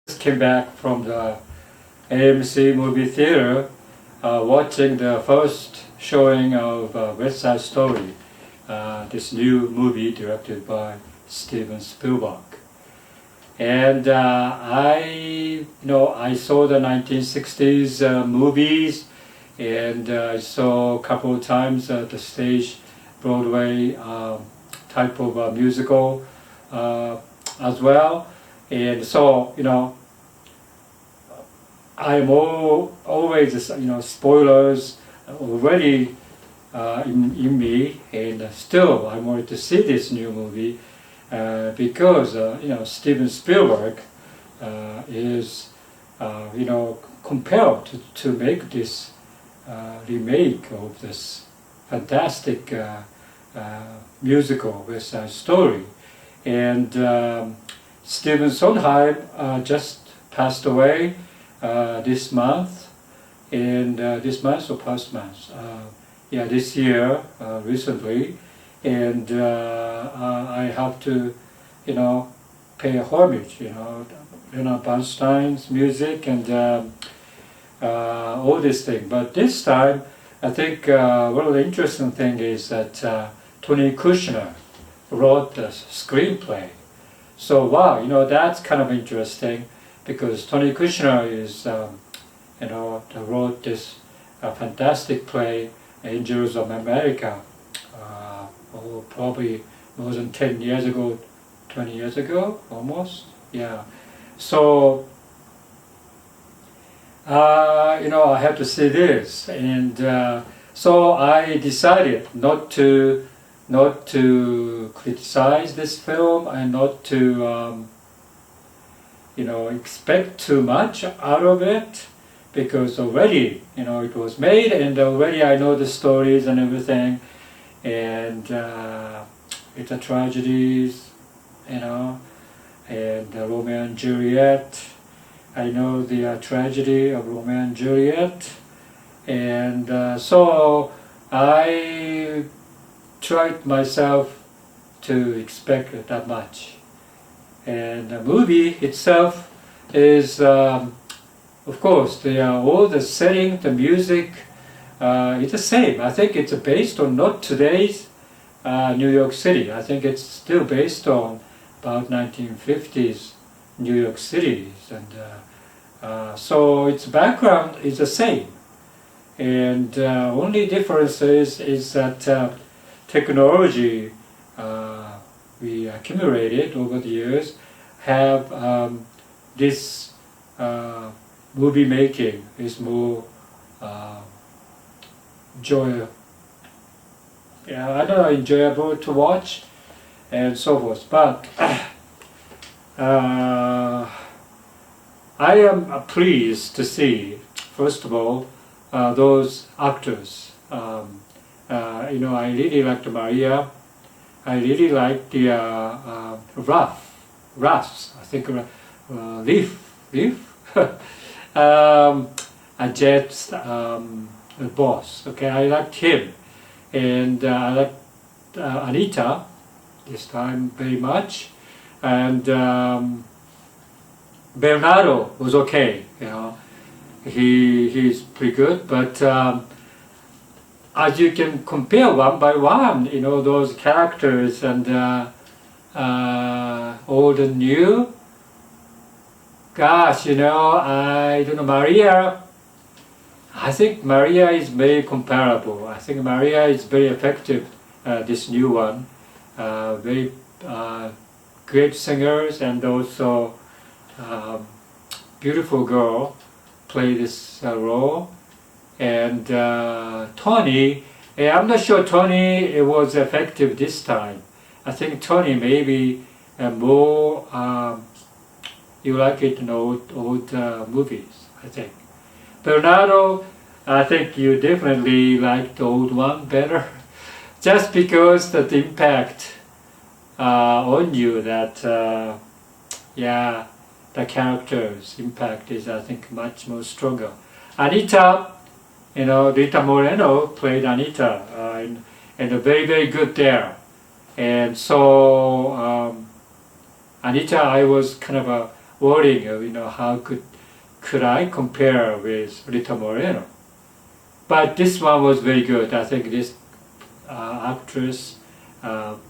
just came back from the AMC movie theater watching the first showing of West Side Story, this new movie directed by Steven Spielberg. And I saw the 1960s movies, and I saw a couple of times the stage Broadway type of musical as well. And so, I'm always, spoilers already in me, and still I wanted to see this new movie because, Steven Spielberg is, compelled to make this remake of this fantastic musical West Side Story. And Stephen Sondheim just passed away this month, and this month or past month, this year, recently, and I have to, pay homage, Bernstein's music and all this thing. But this time, I think one of the interesting thing is that Tony Kushner wrote the screenplay. So wow, that's kind of interesting because Tony Kushner is, wrote this fantastic play, Angels of America, probably more than 10 years ago, 20 years ago, almost, yeah. So, I have to see this, and so I decided not to criticize this film and not to expect too much out of it, because already it was made and already I know the stories and everything, and it's a tragedies, and Romeo and Juliet. I know the tragedy of Romeo and Juliet, and so I tried myself to expect that much. And the movie itself is, of course, all the setting, the music, it's the same. I think it's based on not today's New York City. I think it's still based on about 1950s New York City, and so its background is the same. And only difference is that technology we accumulated over the years have this movie making is more enjoyable to watch and so forth. But I am pleased to see, first of all, those actors. I really liked Maria. I really liked the Russ. I think Leaf, Jet's boss. Okay, I liked him, and I liked Anita this time very much, and Bernardo was okay. He's pretty good, but as you can compare one by one, those characters and old and new. Gosh, I don't know, Maria. I think Maria is very comparable. I think Maria is very effective. This new one, very great singers, and also beautiful girl play this role. And Tony, I'm not sure Tony was effective this time. I think Tony maybe more, you like it in old movies, I think. Bernardo, I think you definitely like the old one better, just because the impact on you that, the character's impact is, I think, much more stronger. Anita, Rita Moreno played Anita, and very, very good there. And so Anita, I was kind of worrying, how could I compare with Rita Moreno? But this one was very good. I think this actress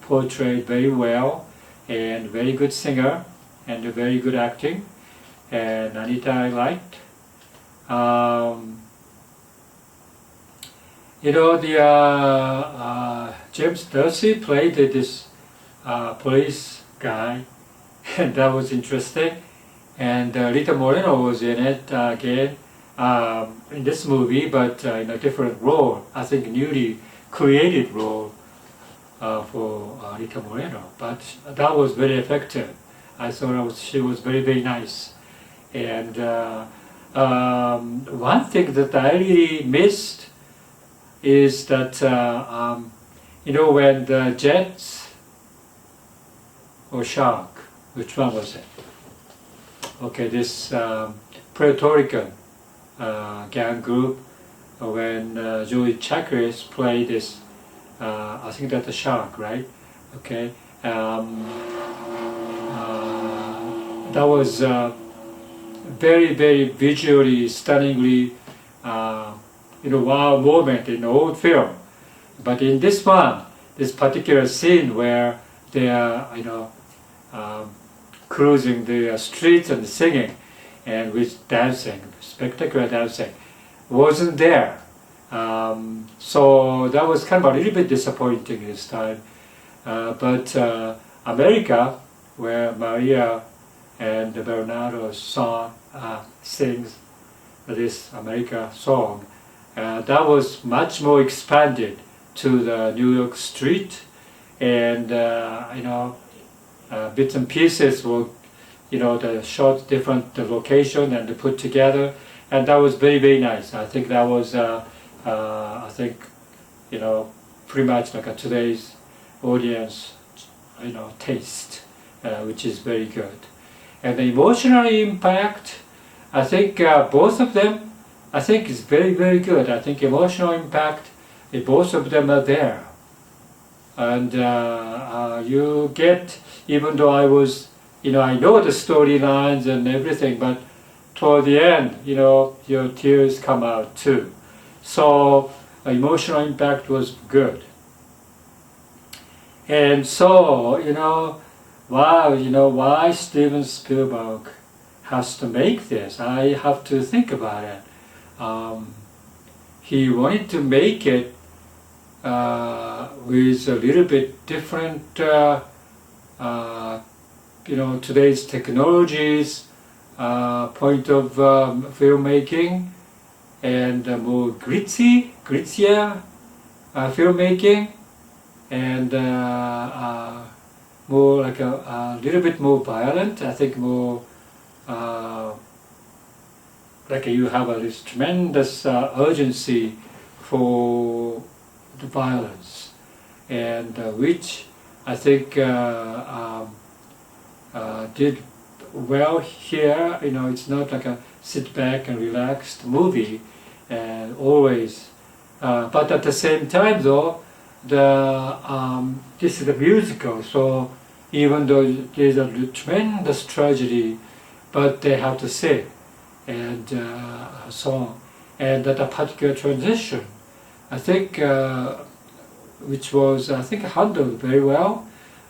portrayed very well, and very good singer, and very good acting. And Anita I liked. James Darcy played this police guy, and that was interesting. And Rita Moreno was in it again in this movie, but in a different role. I think newly created role for Rita Moreno. But that was very effective. I thought she was very, very nice. And one thing that I really missed is that when the Jets or Shark, which one was it? Okay, this Puerto Rican gang group, when Joey Chakris played this, I think that's the Shark, right? Okay, that was very, very visually, stunningly, wow moment in the old film. But in this one, this particular scene where they are, cruising the streets and singing, and with dancing, spectacular dancing, wasn't there. So that was kind of a little bit disappointing this time. But America, where Maria and Bernardo sings this America song, that was much more expanded to the New York street, and bits and pieces were, the shot different location and put together, and that was very, very nice. I think that was, pretty much like today's audience, taste, which is very good. And the emotional impact, I think both of them, I think is very, very good. I think emotional impact, both of them are there. And you get, even though I was, I know the storylines and everything, but toward the end, your tears come out too. So emotional impact was good. And so, wow, why Steven Spielberg has to make this? I have to think about it. He wanted to make it with a little bit different, today's technologies, point of filmmaking, and more grittier filmmaking, and more like a little bit more violent. I think more like you have this tremendous urgency for the violence, and which I think did well here. It's not like a sit back and relaxed movie, and always. But at the same time, though, this is a musical, so even though there's a tremendous tragedy, but they have to sing and a song, and that a particular transition, I think, which was handled very well,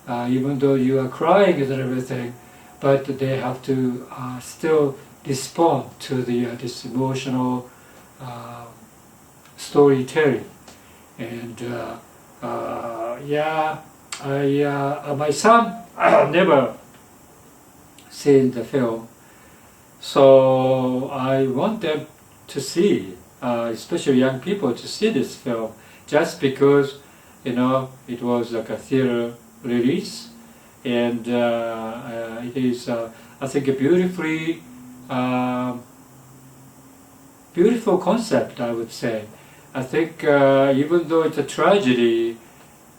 even though you are crying and everything, but they have to still respond to this emotional storytelling. And my son never seen the film, so I want them to see, especially young people, to see this film, just because it was like a theater release, and it is I think a beautiful concept, I would say. I think even though it's a tragedy,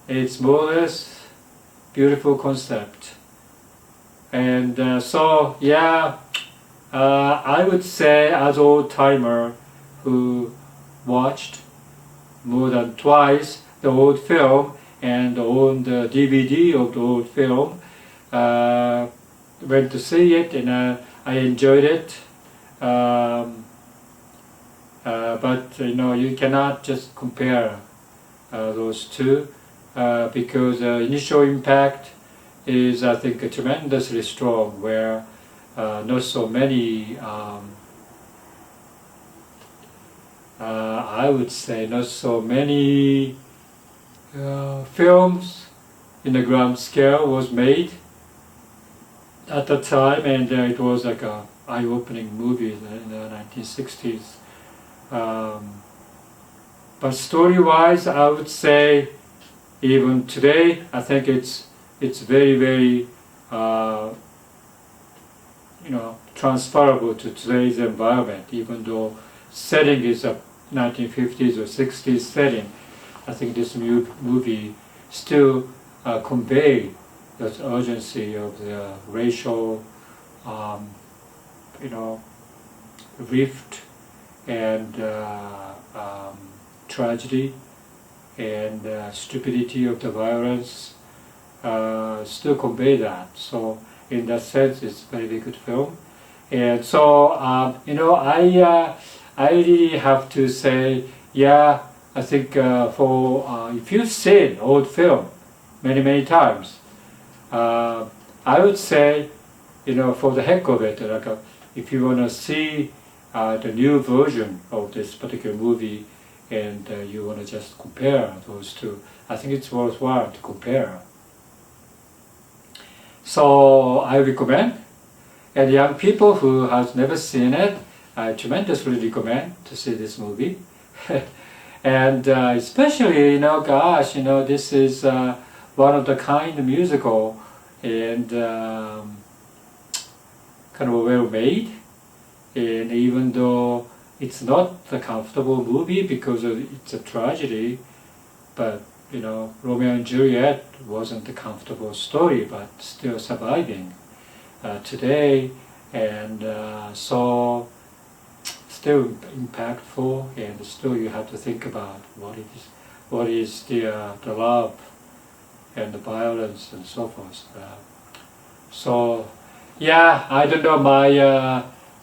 it's more or less beautiful concept. And I would say, as old-timer who watched more than twice the old film and owned the DVD of the old film, went to see it, and I enjoyed it. But you cannot just compare those two because initial impact is, I think, tremendously strong, where not so many, I would say, not so many films in the grand scale was made at the time, and it was like a eye-opening movie in the 1960s. But story-wise, I would say, even today, I think it's very, very transferable to today's environment. Even though setting is a 1950s or 60s setting, I think this movie still convey the urgency of the racial, rift and tragedy and stupidity of the violence. Still convey that. So in that sense, it's a very good film. And so I really have to say, yeah, I think for if you've seen old film many times, I would say, for the heck of it, like if you want to see the new version of this particular movie and you want to just compare those two, I think it's worthwhile to compare. So I recommend, and young people who has never seen it, I tremendously recommend to see this movie. And especially, this is one of the kind of musical and kind of well made. And even though it's not a comfortable movie because it's a tragedy, but Romeo and Juliet wasn't a comfortable story, but still surviving today, and so still impactful, and still you have to think about what is the love and the violence and so forth. So yeah, I don't know.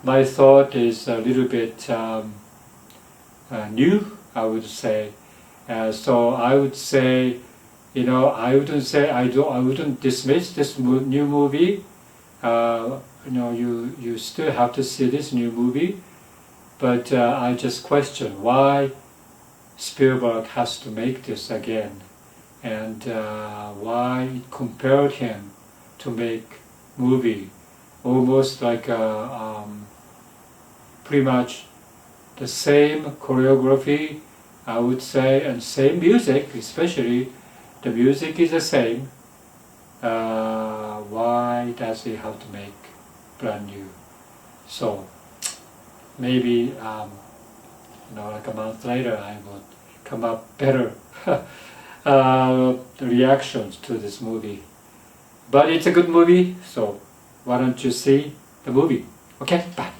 My thought is a little bit new, I would say. So I would say, I wouldn't dismiss this new movie. You still have to see this new movie, but I just question why Spielberg has to make this again, and why it compelled him to make movie almost like pretty much the same choreography, I would say, and same music, especially the music is the same. Why does he have to make brand new? So maybe like a month later I would come up better reactions to this movie. But it's a good movie, so why don't you see the movie? Okay, bye.